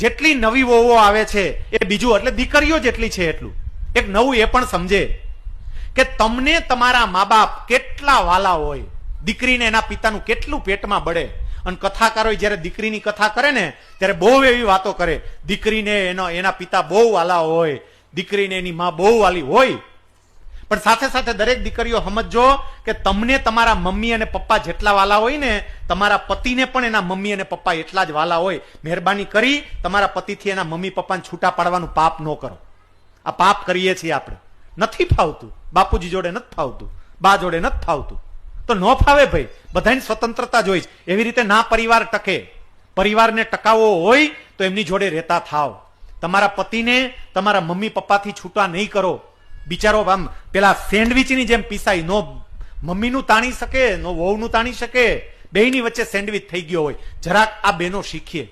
જેટલી નવી વહુઓ આવે છે એ બીજું એટલે દીકરીઓ જેટલી છે એટલું એક નવું એ પણ સમજે કે તમને તમારા મા બાપ કેટલા વાલા હોય, દીકરીને એના પિતાનું કેટલું પેટમાં બળે. અને કથાકારો જયારે દીકરીની કથા કરે ને ત્યારે બહુ એવી વાતો કરે, દીકરીને એના પિતા બહુ વાલા હોય, દીકરીને એની માં બહુ વાલી હોય. પણ સાથે સાથે દરેક દીકરીઓ સમજો કે તમને તમારા મમ્મી અને પપ્પા જેટલા વાલા હોય ને, તમારા પતિને પણ એના મમ્મી અને પપ્પા એટલા જ વાલા હોય. મહેરબાની કરી તમારા પતિથી એના મમ્મી પપ્પાને છૂટા પાડવાનું પાપ ન કરો. આ પાપ કરીએ છીએ આપણે. નથી ફાવતું, બાપુજી જોડે નથી ફાવતું, બા જોડે નથી ફાવતું તો ન ફાવે ભાઈ. બધાની સ્વતંત્રતા જોઈ. એવી રીતે ના પરિવાર ટકે. પરિવારને ટકાવવો હોય તો એમની જોડે રહેતા થાવ. તમારા પતિને તમારા મમ્મી પપ્પાથી છૂટા નહીં કરો. બિચારો આમ પેલા સેન્ડવિચની જેમ પીસાય, નો મમ્મીનું તાણી શકે નો વહુનું તાણી શકે, બેયની વચ્ચે સેન્ડવિચ થઈ ગયો હોય. જરાક આ બેનો શીખીએ.